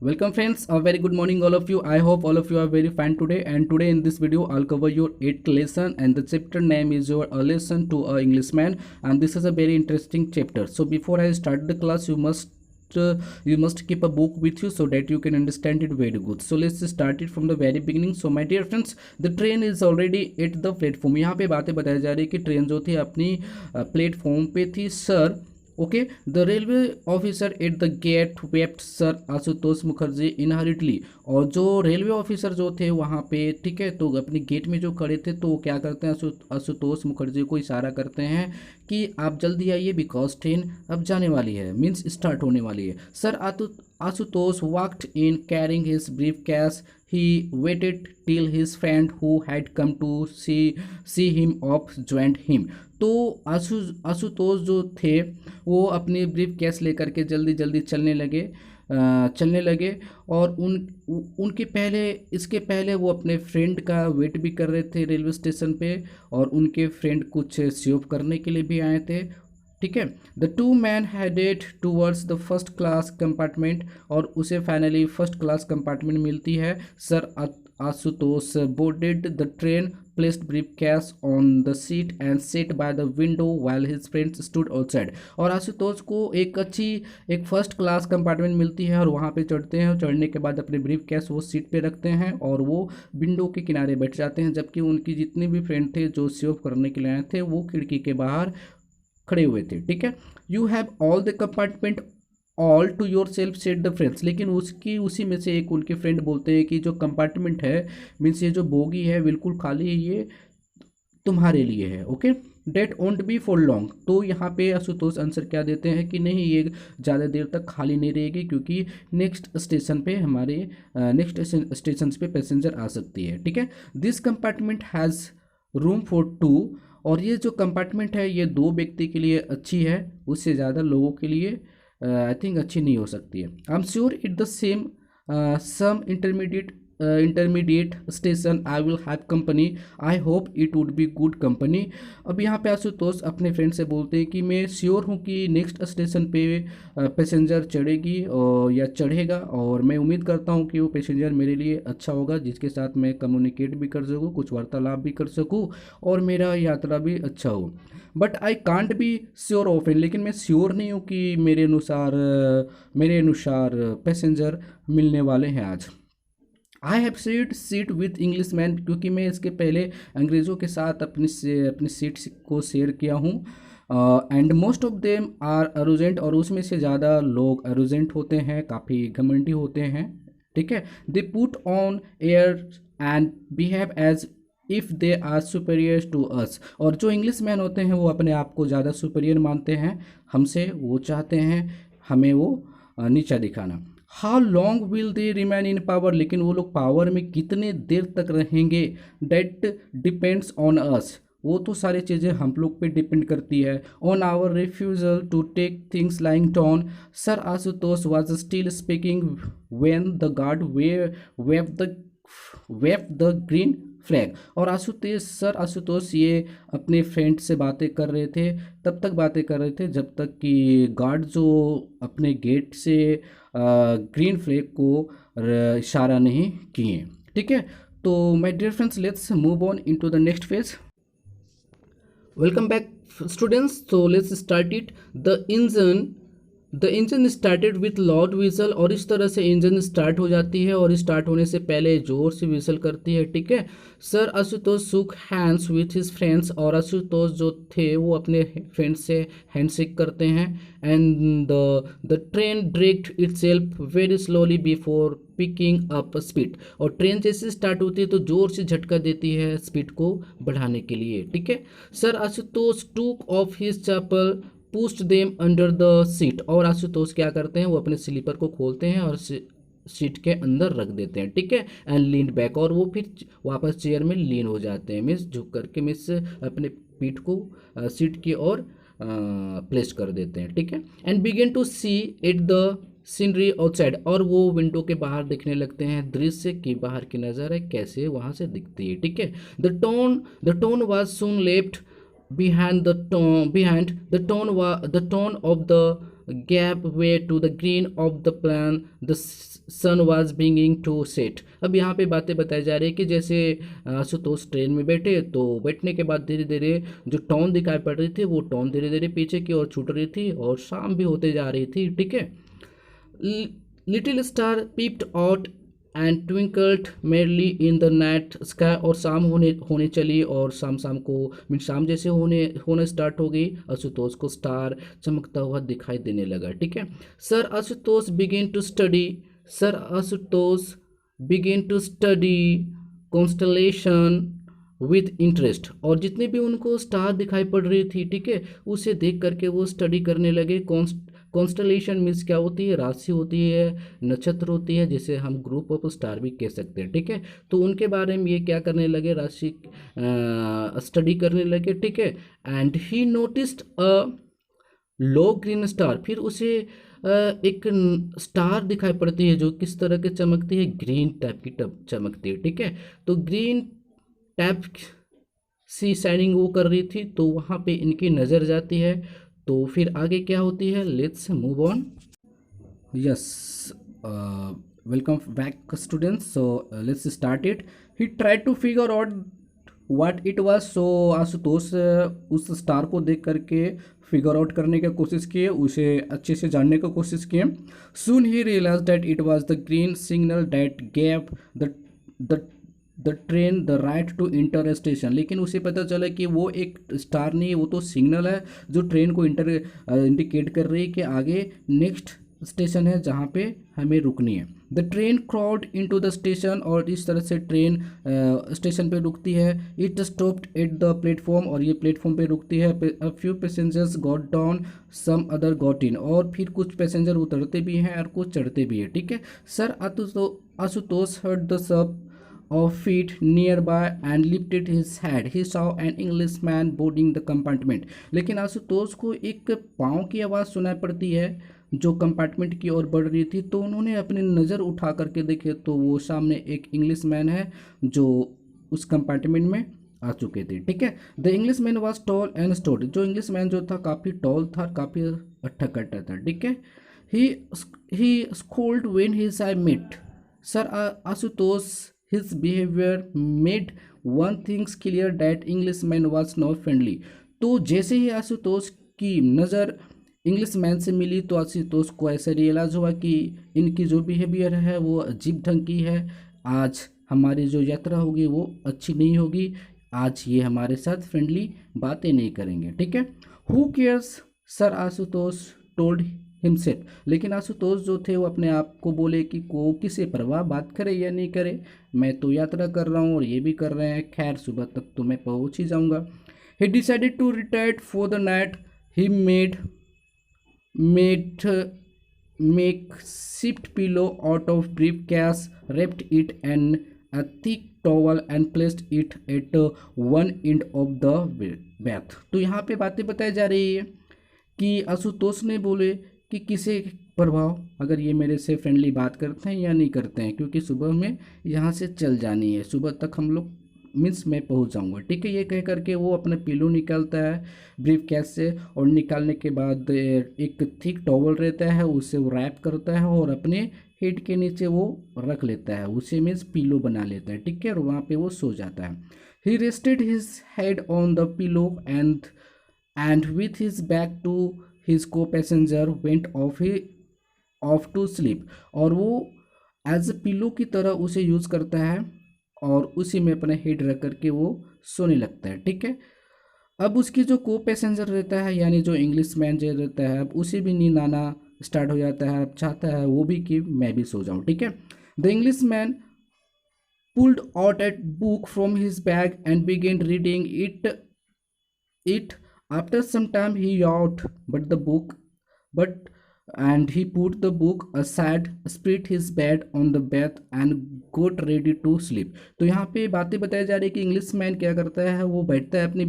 Welcome friends, a very good morning all of you. I hope all of you are very fine today, and today in this video I'll cover your 8th lesson, and the chapter name is your A Lesson to a Englishman, and this is a very interesting chapter. So before I start the class, you must keep a book with you so that you can understand it very good. So let's start it from the very beginning. So my dear friends, the train is already at the platform. यहाँ पे बातें बताई जा रही है कि train जो थी अपनी प्लेटफॉर्म पे थी sir. Okay, the railway officer at the gate wept sir Ashutosh Mukherjee inherently. और जो रेलवे ऑफिसर जो थे वहाँ पे, ठीक है, तो अपने गेट में जो खड़े थे तो वो क्या करते हैं, आशुतोष मुखर्जी को इशारा करते हैं कि आप जल्दी आइए बिकॉज ट्रेन अब जाने वाली है, मीन्स स्टार्ट होने वाली है. Sir Ashutosh walked in carrying his brief cash. He waited till his friend who had come to see him off joined him. तो आशुतोष जो थे वो अपनी ब्रीफ केस लेकर के जल्दी जल्दी चलने लगे. और इसके पहले वो अपने फ्रेंड का वेट भी कर रहे थे रेलवे स्टेशन पे, और उनके फ्रेंड कुछ सेव करने के लिए भी आए थे. ठीक है, the two man headed towards the first class compartment. और उसे फाइनली फर्स्ट क्लास कंपार्टमेंट मिलती है. Sir Ashutosh boarded the train, placed briefcase on the seat and sat by the window while his friends stood outside. और आशुतोष को एक first class compartment मिलती है और वहाँ पे चढ़ते हैं, और चढ़ने के बाद अपने briefcase वो सीट पे रखते हैं और वो विंडो के किनारे बैठ जाते हैं, जबकि उनकी जितने भी फ्रेंड थे जो सेव करने के लिए आए थे वो खिड़की के बाहर खड़े हुए थे. ठीक है, you have all the compartment all to yourself set the friends. लेकिन उसी में से एक उनके फ्रेंड बोलते हैं कि जो कंपार्टमेंट है, मीन्स ये जो बोगी है बिल्कुल खाली है, ये तुम्हारे लिए है. Okay, that won't be for long. तो यहाँ पे आशुतोष आंसर क्या देते हैं कि नहीं, ये ज़्यादा देर तक खाली नहीं रहेगी, क्योंकि नेक्स्ट स्टेशन पे पैसेंजर आ सकती है. ठीक है, this compartment has room for two. और ये जो कंपार्टमेंट है ये 2 व्यक्ति के लिए अच्छी है, उससे ज़्यादा लोगों के लिए आई थिंक अच्छी नहीं हो सकती है. I am sure it the same some intermediate station I will have company. I hope it would be good company. अब यहाँ पे आशुतोष अपने फ्रेंड से बोलते हैं कि मैं श्योर हूँ कि नेक्स्ट स्टेशन पे पैसेंजर चढ़ेगी या चढ़ेगा, और मैं उम्मीद करता हूँ कि वो पैसेंजर मेरे लिए अच्छा होगा, जिसके साथ मैं कम्युनिकेट भी कर सकूँ, कुछ वार्तालाप भी कर सकूँ, और मेरा यात्रा भी अच्छा हो. But I can't be sure of. लेकिन मैं श्योर नहीं हूँ कि मेरे अनुसार पैसेंजर मिलने वाले हैं आज. I have seat with English man, क्योंकि मैं इसके पहले अंग्रेज़ों के साथ अपनी सीट को शेयर किया हूँ. And most of them are arrogant. और उसमें से ज़्यादा लोग अरोजेंट होते हैं, काफ़ी घमंडी होते हैं. ठीक है, they put on air and behave as if they are superior to us. और जो इंग्लिश मैन होते हैं वो अपने आप को ज़्यादा सुपीरियर मानते हैं हमसे, वो चाहते हैं हमें वो नीचा दिखाना. How long will they remain in power. लेकिन वो लोग पावर में कितने देर तक रहेंगे, डेट डिपेंड्स ऑन अस. वो तो सारी चीज़ें हम लोग पे डिपेंड करती है. On our refusal to take things lying down. Sir Ashutosh was still speaking when the guard wave the green flag. और आशुतोष ये अपने फ्रेंड से बातें कर रहे थे, तब तक बातें कर रहे थे जब तक कि गार्ड जो अपने गेट से ग्रीन फ्लैग को इशारा नहीं किए. ठीक है, तो my dear friends, let's move on into the next phase. Welcome back students. तो let's start it. The engine started with loud whistle. और इस तरह से इंजन स्टार्ट हो जाती है, और स्टार्ट होने से पहले ज़ोर से विसल करती है. ठीक है, sir Ashutosh shook hands with his friends. और आशुतोष जो थे वो अपने फ्रेंड्स से हैंडशेक करते हैं. And the train dragged itself very slowly before picking up speed. और ट्रेन जैसे स्टार्ट होती है तो ज़ोर से झटका देती है स्पीड को बढ़ाने के लिए. ठीक है, सर आशुतोष टूक off his chappal, pushed them under the seat. और आशुतोष क्या करते हैं, वो अपने स्लीपर को खोलते हैं और सीट के अंदर रख देते हैं. ठीक है, एंड लीन बैक. और वो फिर वापस चेयर में लीन हो जाते हैं, मिस झुक करके, मिस अपने पीठ को सीट की ओर प्लेस कर देते हैं. ठीक है, and begin to see at the scenery outside. और वो विंडो के बाहर देखने लगते हैं, दृश्य की बाहर की नज़र है कैसे वहाँ से दिखती है. ठीक है, the tone was soon left behind the tone of the gave way to the green of the plan the sun was beginning to set। अब यहाँ पे बातें बताई जा रही है कि जैसे आशुतोष ट्रेन में बैठे तो बैठने के बाद धीरे धीरे जो टॉन दिखाई पड़ रही थी वो टॉन धीरे धीरे पीछे की ओर छूट रही थी और शाम भी होते जा रही थी, ठीक है। Little star peeped out and twinkled merrily in the night sky. और शाम होने चली और शाम को मीन शाम जैसे होने स्टार्ट हो गई, आशुतोष को स्टार चमकता हुआ दिखाई देने लगा, ठीक है। Sir Ashutosh begin to study constellation with interest. और जितने भी उनको स्टार दिखाई पड़ रही थी, ठीक है, उसे देख करके वो स्टडी करने लगे। कॉन्स्टलेशन मीन्स क्या होती है, राशि होती है, नक्षत्र होती है, जिसे हम ग्रुप ऑफ स्टार भी कह सकते हैं, ठीक है। तो उनके बारे में ये क्या करने लगे, राशि स्टडी करने लगे, ठीक है। And he noticed a low green star. फिर उसे एक स्टार दिखाई पड़ती है जो किस तरह की चमकती है, ग्रीन टाइप की चमकती है, ठीक है। तो ग्रीन टाइप सी शाइनिंग वो कर रही थी, तो वहाँ पे इनकी नज़र जाती है। तो फिर आगे क्या होती है, let's move on. Yes, welcome back students. So let's start it. He tried to figure out what it was. So Ashutosh उस स्टार को देख करके फिगर आउट करने की कोशिश किए, उसे अच्छे से जानने की कोशिश किए। Soon he realised that it was the green signal that gave the train the right to enter station. लेकिन उसे पता चला कि वो एक स्टार नहीं, वो तो सिग्नल है जो ट्रेन को इंडिकेट कर रही है कि आगे नेक्स्ट स्टेशन है जहाँ पे हमें रुकनी है। The train crowd into the station. और इस तरह से ट्रेन स्टेशन पे रुकती है। It stopped at the platform. और ये प्लेटफॉर्म पे रुकती है। A few passengers got down, some other got in. और फिर कुछ पैसेंजर उतरते भी हैं और कुछ चढ़ते भी हैं, ठीक है। Sir Ashutosh heard the sub of feet nearby and lifted his head. He saw an Englishman boarding the compartment. लेकिन आशुतोष को एक पाँव की आवाज़ सुनाई पड़ती है जो कंपार्टमेंट की ओर बढ़ रही थी। तो उन्होंने अपनी नज़र उठा करके देखे तो वो सामने एक इंग्लिशमैन है जो उस कंपार्टमेंट में आ चुके थे, ठीक है। The Englishman was tall and state. जो इंग्लिशमैन जो था काफ़ी टॉल था, काफ़ी अट्ठा कट्टा था, ठीक है। ही स्कोल्ड व्हेन ही साय मिट। Sir Ashutosh his behavior made one things clear that Englishman was not friendly। तो जैसे ही आशुतोष की नज़र इंग्लिशमैन से मिली तो आशुतोष को ऐसा रियलाइज हुआ कि इनकी जो बिहेवियर है वो अजीब ढंग की है। आज हमारी जो यात्रा होगी वो अच्छी नहीं होगी, आज ये हमारे साथ फ्रेंडली बातें नहीं करेंगे, ठीक है। Who cares, sir Ashutosh told himself. लेकिन आशुतोष जो थे वो अपने आप को बोले कि को किसे परवाह, बात करे या नहीं करे, मैं तो यात्रा कर रहा हूँ और ये भी कर रहे हैं, खैर सुबह तक तो मैं पहुँच ही जाऊँगा। He decided to retire for the night. He makeshift pillow out of briefcase, wrapped it in a thick towel and placed it at one end of the bath। तो यहाँ पे बातें बताई जा रही है कि आशुतोष ने बोले कि किसे प्रभाव अगर ये मेरे से फ्रेंडली बात करते हैं या नहीं करते हैं, क्योंकि सुबह में यहाँ से चल जानी है, सुबह तक हम लोग मीन्स मैं पहुँच जाऊँगा, ठीक है। ये कह करके वो अपने पिलो निकालता है ब्रीफ कैश से और निकालने के बाद एक थिक टॉवल रहता है उसे वो रैप करता है और अपने हेड के नीचे वो रख लेता है, उसे मीन्स पिलो बना लेता है, ठीक है। और वहाँ पे वो सो जाता है। He rested his head on the pillow and with his back to his co passenger went off to sleep. और वो एज ए पिलो की तरह उसे यूज़ करता है और उसी में अपना हेड रख करके वो सोने लगता है, ठीक है। अब उसकी जो को पैसेंजर रहता है यानी जो इंग्लिशमैन जो रहता है अब उसे भी नींद आना स्टार्ट हो जाता है, अब चाहता है वो भी कि मैं भी सो जाऊँ, ठीक है। The Englishman pulled out a book from his bag and began reading it. After some time he yawned, and he put the book aside, spread his bed on the bed and got ready to sleep। तो यहाँ पे बातें बताई जा रही है कि Englishman क्या करता है, वो बैठता है अपनी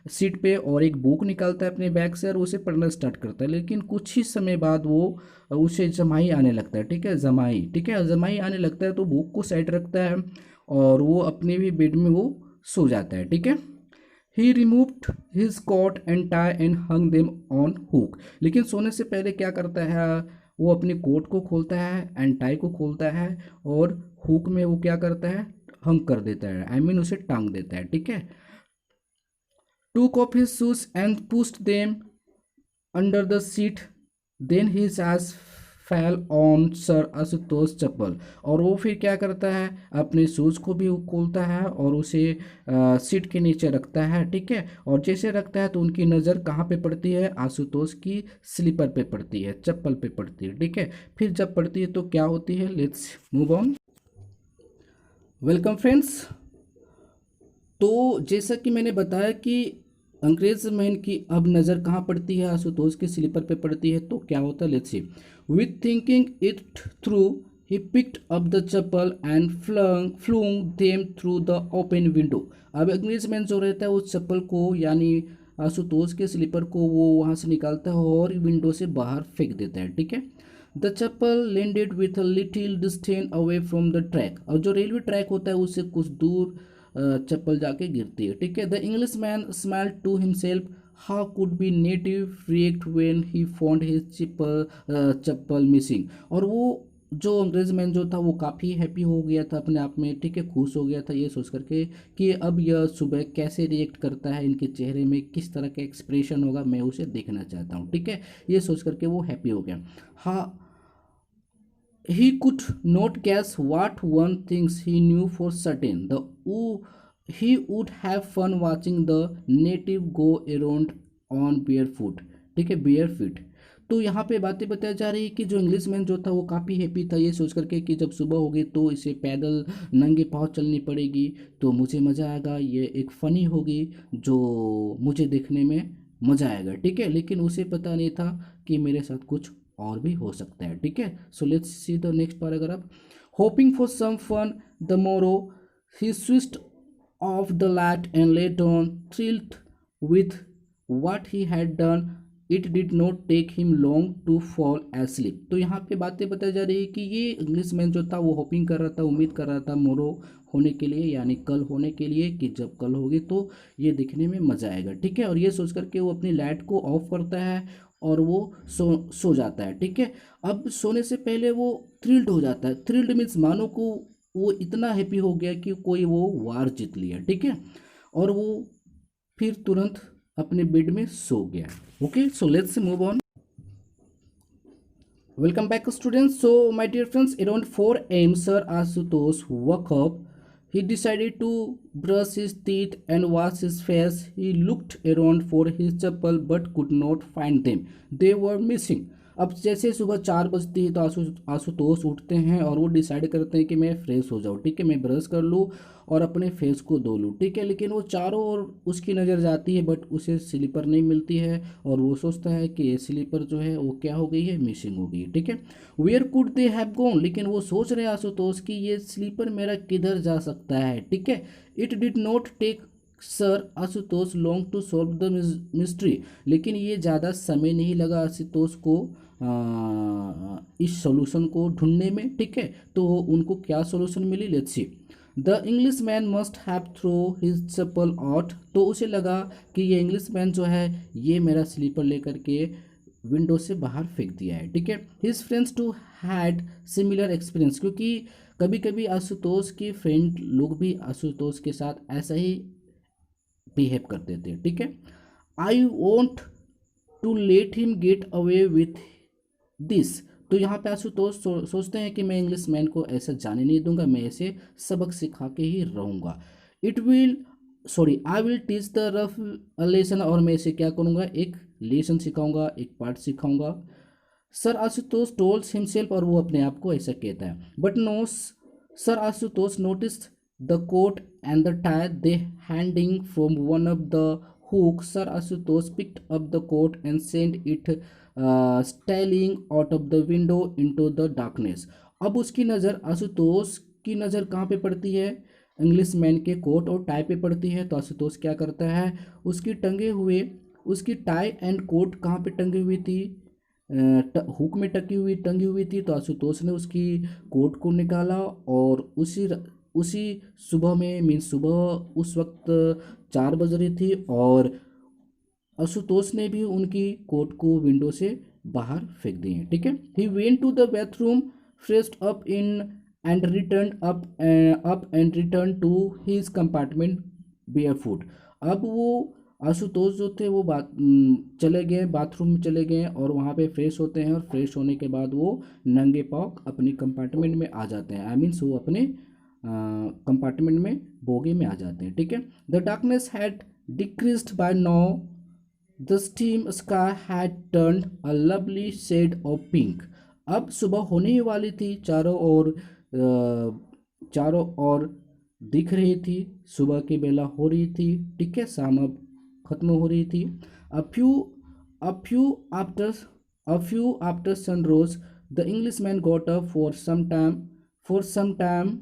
सीट पे और एक बुक निकालता है अपने बैग से और उसे पढ़ना स्टार्ट करता है। लेकिन कुछ ही समय बाद वो उसे जमाई आने लगता है, ठीक है, जमाई आने लगता है तो बुक को साइड रखता है और वो अपने भी बेड में वो सो जाता है, ठीक है। He removed his coat and tie and hung them on hook. लेकिन सोने से पहले क्या करता है, वो अपनी कोट को खोलता है एंड टाई को खोलता है और हुक में वो क्या करता है, हंग कर देता है, आई मीन उसे टांग देता है, ठीक है। Took off his shoes and pushed them under the seat, then his eyes fell on sir Ashutosh chappal. और वो फिर क्या करता है, अपने शूज़ को भी खोलता है और उसे सीट के नीचे रखता है, ठीक है। और जैसे रखता है तो उनकी नज़र कहाँ पे पड़ती है, आशुतोष की स्लीपर पे पड़ती है, चप्पल पे पड़ती है, ठीक है। फिर जब पड़ती है तो क्या होती है, let's move on. Welcome friends. तो जैसा कि मैंने बताया कि अंग्रेज मैन की अब नज़र कहाँ पड़ती है, आशुतोष के स्लीपर पे पड़ती है, तो क्या होता है, let's see. With thinking it through he picked up the chappal and flung them through the open window. अब अंग्रेज मैन जो रहता है उस चप्पल को यानी आशुतोष के स्लीपर को वो वहाँ से निकालता है और विंडो से बाहर फेंक देता है, ठीक है। The chappal landed with a little distance away from the track. और जो रेलवे ट्रैक होता है उससे कुछ दूर चप्पल जाके गिरती है, ठीक है। The English man smiled to himself, how could be native react when he found his chappal missing. और वो जो अंग्रेज मैन जो था वो काफ़ी हैप्पी हो गया था अपने आप में, ठीक है, खुश हो गया था ये सोच करके कि अब यह सुबह कैसे रिएक्ट करता है, इनके चेहरे में किस तरह का एक्सप्रेशन होगा, मैं उसे देखना चाहता हूँ, ठीक है। ये सोच करके वो हैप्पी हो गया। हाँ, he could not guess what one things he knew for certain. He would have fun watching the native go around on barefoot. ठीक है, बेयर फीट। तो यहाँ पे बातें बताई जा रही है कि जो इंग्लिशमैन जो था वो काफ़ी हैप्पी था ये सोच करके कि जब सुबह होगी तो इसे पैदल नंगे पाँव चलनी पड़ेगी, तो मुझे मज़ा आएगा, ये एक फ़नी होगी जो मुझे देखने में मज़ा आएगा, ठीक है। लेकिन उसे पता नहीं था कि मेरे साथ कुछ और भी हो सकता है, ठीक है। So let's see the next paragraph. Hoping for some fun the morrow he switched off the light and lay down thrilled with what he had done, it did not take him long to fall asleep. तो यहाँ पे बातें बताई जा रही है कि ये इंग्लिशमैन जो था वो होपिंग कर रहा था, उम्मीद कर रहा था मोरो होने के लिए यानी कल होने के लिए कि जब कल होगी तो ये दिखने में मज़ा आएगा, ठीक है। और ये सोच करके वो अपनी लाइट को ऑफ करता है और वो सो जाता है, ठीक है। अब सोने से पहले वो थ्रिल्ड हो जाता है, थ्रिल्ड मीन्स मानो को वो इतना हैप्पी हो गया कि कोई वो वार जीत लिया, ठीक है। और वो फिर तुरंत अपने बेड में सो गया। Okay, so let's move on. Welcome back students. So my dear friends, around 4 am Sir Asutosh woke up. He decided to brush his teeth and wash his face. He looked around for his chappal but could not find them. They were missing. अब जैसे सुबह 4 बजती है तो आशुतोष उठते हैं और वो डिसाइड करते हैं कि मैं फ्रेश हो जाऊँ, ठीक है, मैं ब्रश कर लूँ और अपने फेस को धो लूँ, ठीक है। लेकिन वो चारों ओर उसकी नज़र जाती है बट उसे स्लीपर नहीं मिलती है और वो सोचता है कि ये स्लीपर जो है वो क्या हो गई है, मिसिंग हो गई है, ठीक है। Where could they have gone, लेकिन वो सोच रहे आशुतोष कि ये स्लीपर मेरा किधर जा सकता है, ठीक है। It did not take sir Ashutosh long to solve the mystery, लेकिन ये ज़्यादा समय नहीं लगा आशुतोष को इस सॉल्यूशन को ढूंढने में, ठीक है। तो उनको क्या सॉल्यूशन मिली, let's see. The English man must have throw his chappal out. तो उसे लगा कि ये इंग्लिश मैन जो है ये मेरा स्लीपर लेकर के विंडो से बाहर फेंक दिया है, ठीक है। His friends too had similar experience, क्योंकि कभी कभी आशुतोष के फ्रेंड लोग भी आशुतोष के साथ ऐसा ही बिहेव करते थे, ठीक है। I want to let him get away with this. तो यहाँ पे आशुतोष सोचते हैं कि मैं इंग्लिश मैन को ऐसा जाने नहीं दूंगा, मैं ऐसे सबक सिखा के ही रहूँगा। I will teach the rough lesson, और मैं इसे क्या करूँगा, एक लेसन सिखाऊंगा, एक पार्ट सिखाऊंगा। सर आशुतोष टोल्स हिमसेल्फ, और वो अपने आप को ऐसा कहता है। But no sir Ashutosh notice the coat and the tie they handing from one of the hook. Sir Ashutosh picked up the coat and send it styling out of the window into the darkness. अब उसकी नज़र, आशुतोष की नज़र कहाँ पे पड़ती है, English man के कोट और टाई पे पड़ती है। तो आशुतोष क्या करता है, उसकी टाई एंड कोट कहाँ पे टंगी हुई थी, हुक में टंगी हुई थी। तो आशुतोष ने उसकी कोट को निकाला और उसी सुबह में मीन्स सुबह उस वक्त 4 बज रही थी और आशुतोष ने भी उनकी कोट को विंडो से बाहर फेंक दिए। ठीक है। He went to the bathroom, freshened up in and return up and return to his compartment barefoot. अब वो आशुतोष जो थे वो चले गए, बाथरूम में चले गए और वहाँ पे फ्रेश होते हैं और फ्रेश होने के बाद वो नंगे पाँव अपनी कंपार्टमेंट में आ जाते हैं। आई मीन्स वो अपने कंपार्टमेंट में बोगी में आ जाते हैं। ठीक है। The darkness had decreased by now, the steam sky had turned a lovely shade of pink. अब सुबह होने ही वाली थी, चारों ओर दिख रही थी, सुबह की बेला हो रही थी। ठीक है। शाम अब खत्म हो रही थी। A few a few after a few after sun rose, the Englishman got up for some time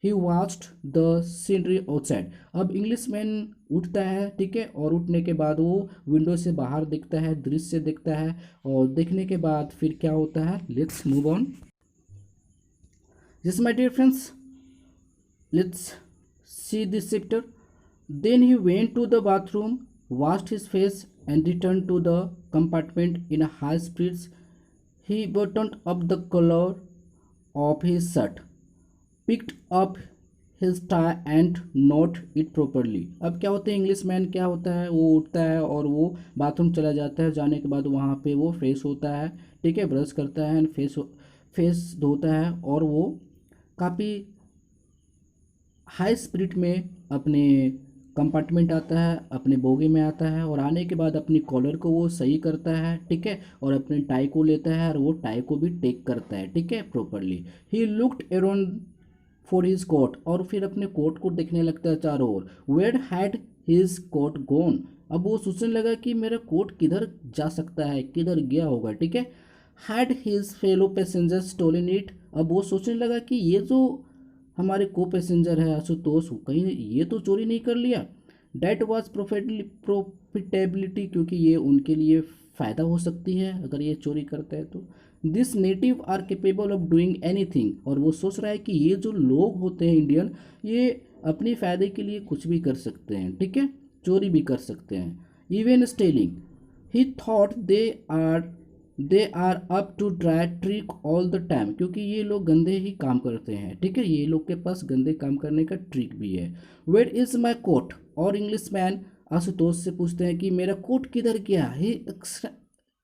he watched the scenery outside. अब इंग्लिशमैन उठता है। ठीक है। और उठने के बाद वो विंडो से बाहर देखता है, दृश्य देखता है और देखने के बाद फिर क्या होता है, let's move on. Yes, my dear friends, let's see this chapter. Then he went to the bathroom, washed his face, and returned to the compartment in a high spirits. He buttoned up the collar of his shirt, picked up his tie and knot it properly. अब क्या होता है, English man क्या होता है, वो उठता है और वो बाथरूम चला जाता है। जाने के बाद वहाँ पे वो फ्रेश होता है। ठीक है। ब्रश करता है, फेस धोता है और वो काफ़ी हाई स्पिरिट में अपने कंपार्टमेंट आता है, अपने बोगी में आता है और आने के बाद अपनी कॉलर को वो सही करता है। ठीक है। और अपने टाई को लेता है और वो टाई को भी टेक करता है। ठीक है, properly. He looked around for his coat, और फिर अपने कोट को देखने लगता है चारों ओर। Where had his coat gone. अब वो सोचने लगा कि मेरा कोट किधर जा सकता है, किधर गया होगा। ठीक है। Had his fellow passenger stolen it. अब वो सोचने लगा कि ये जो हमारे को पैसेंजर है आशुतोष, कहीं ये तो चोरी नहीं कर लिया। डैट वॉज प्रॉफिटेबिलिटी, क्योंकि ये उनके लिए फ़ायदा हो सकती है अगर ये चोरी करता है तो। This native are capable of doing anything. और वो सोच रहा है कि ये जो लोग होते हैं इंडियन, ये अपने फ़ायदे के लिए कुछ भी कर सकते हैं। ठीक है। चोरी भी कर सकते हैं, even stealing. He thought they are up to try trick all the time, क्योंकि ये लोग गंदे ही काम करते हैं। ठीक है। ये लोग के पास गंदे काम करने का ट्रिक भी है। Where is my coat. और इंग्लिश मैन आशुतोष से पूछते हैं कि मेरा कोट किधर गया। He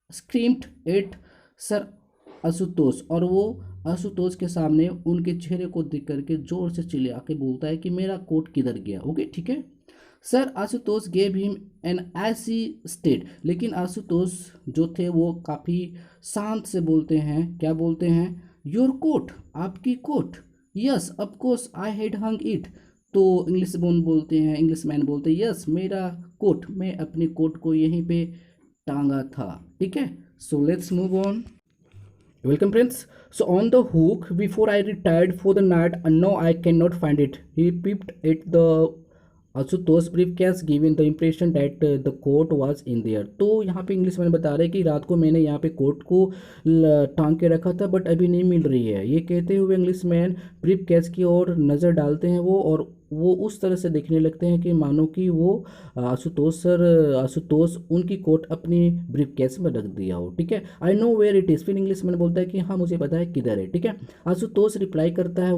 screamed at sir Ashutosh. और वो आशुतोष के सामने उनके चेहरे को देख करके जोर से चिल्ला के बोलता है कि मेरा कोट किधर गया। ओके, ठीक है। Sir Ashutosh gave him an ऐसी स्टेट। लेकिन आशुतोष जो थे वो काफ़ी शांत से बोलते हैं। क्या बोलते हैं, योर कोट, आपकी coat. Yes of course I had hung it. तो इंग्लिश मैन बोलते हैं यस, मेरा कोट, मैं अपने कोट को यहीं पे टांगा था। ठीक है। So let's move on. Welcome friends. So on the hook, before I retired for the night, and now I cannot find it. He peeped at the Ashutosh briefcase, giving the impression that the coat was in there. तो यहाँ पे English में बता रहे हैं कि रात को मैंने यहाँ पे कोट को टांग के रखा था बट अभी नहीं मिल रही है। ये कहते हुए इंग्लिश मैन ब्रीफ केस की ओर नज़र डालते हैं वो, और वो उस तरह से देखने लगते हैं कि मानो कि वो आशुतोष उनकी कोट अपनी ब्रीफ केस में रख दिया हो। ठीक है। I know where it is. फिर इंग्लिश मैन बोलता है कि हाँ मुझे पता है किधर है। ठीक है। आशुतोष रिप्लाई करता है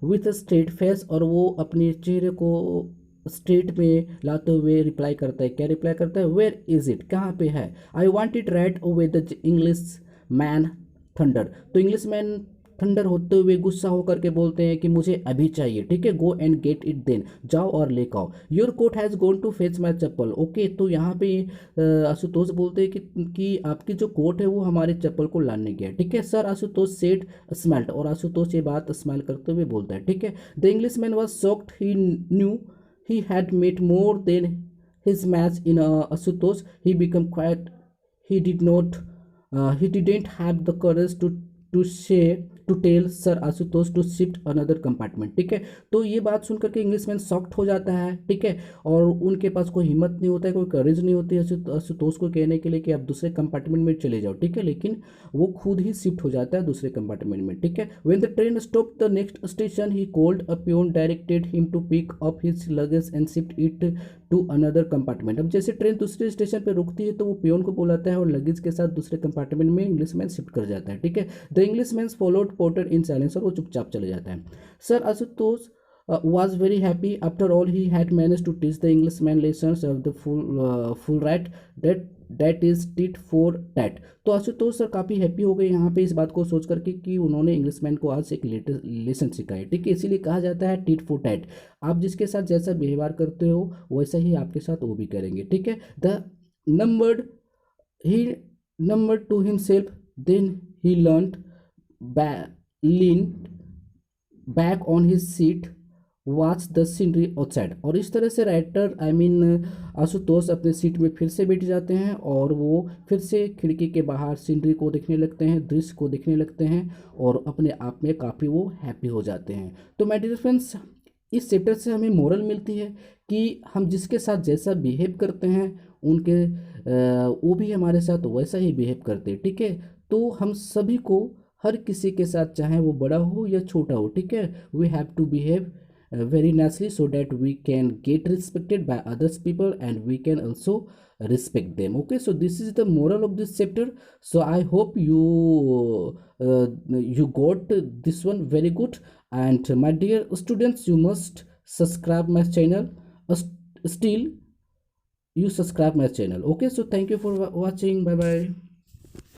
विथ अ स्ट्रेट फेस, और वो अपने चेहरे को स्ट्रेट में लाते हुए रिप्लाई करता है। क्या रिप्लाई करता है, वेयर इज इट, कहाँ पे है। I want it right away the English man thunder. तो इंग्लिश मैन थंडर होते हुए गुस्सा होकर के बोलते हैं कि मुझे अभी चाहिए। ठीक है। Go and get it then, जाओ और लेकर आओ। Your coat has gone to fetch my chappal. Okay, तो यहाँ पे आशुतोष बोलते हैं कि आपकी जो कोट है वो हमारे चप्पल को लाने गया। ठीक है। सर आशुतोष सेड स्मेल्ट, और आशुतोष ये बात स्मेल करते हुए बोलता है। ठीक है। The English man was shocked, he knew he had made more than his match in Ashutosh. He become quiet, he didn't have the courage to to tell sir Ashutosh to shift another compartment. ठीक है, तो ये बात सुनकर के Englishman shocked हो जाता है। ठीक है, और उनके पास कोई हिम्मत नहीं होता है, कोई करेज नहीं होती है आशुतोष को कहने के लिए कि आप दूसरे कंपार्टमेंट में चले जाओ। ठीक है, लेकिन वो खुद ही शिफ्ट हो जाता है दूसरे कंपार्टमेंट में। ठीक है, when the train stop the next station he called a peon directed him to pick up his luggage and shift it to another compartment. अब जैसे ट्रेन दूसरे स्टेशन पर रुकती है तो वो पियोन को बुलाता है और लगेज के साथ दूसरे कंपार्टमेंट में इंग्लिशमैन शिफ्ट कर जाता है। ठीक है, the Englishman followed porter in silence, और वो चुपचाप चले जाता है। Sir Ashutosh was very happy. After all, he had managed to teach the Englishman lessons of the full right that is tit for tat. तो आशुतोष सर काफ़ी हैप्पी हो गए यहाँ पे इस बात को सोच करके कि उन्होंने इंग्लिशमैन को आज एक लेसन सिखाया। ठीक है, इसीलिए कहा जाता है टिट फॉर टैट। आप जिसके साथ जैसा व्यवहार करते हो वैसा ही आपके साथ वो भी करेंगे। ठीक है, the numbered he numbered to himself, then he leaned back on his seat, watch the scenery outside. और इस तरह से राइटर आशुतोष अपने सीट में फिर से बैठ जाते हैं और वो फिर से खिड़की के बाहर सीनरी को देखने लगते हैं, दृश्य को देखने लगते हैं और अपने आप में काफ़ी वो हैप्पी हो जाते हैं। तो माय डियर फ्रेंड्स, इस चैप्टर से हमें मोरल मिलती है कि हम जिसके साथ जैसा बिहेव करते हैं उनके वो भी हमारे साथ वैसा ही बिहेव करते हैं। ठीक है, तो हम सभी को हर किसी के साथ, चाहे वो बड़ा हो या छोटा हो, ठीक है, we have to behave very nicely so that we can get respected by others people and we can also respect them. Okay, so this is the moral of this chapter. So I hope you got this one very good. And my dear students, you must subscribe my channel. Still you subscribe my channel. Okay, so thank you for watching. Bye bye.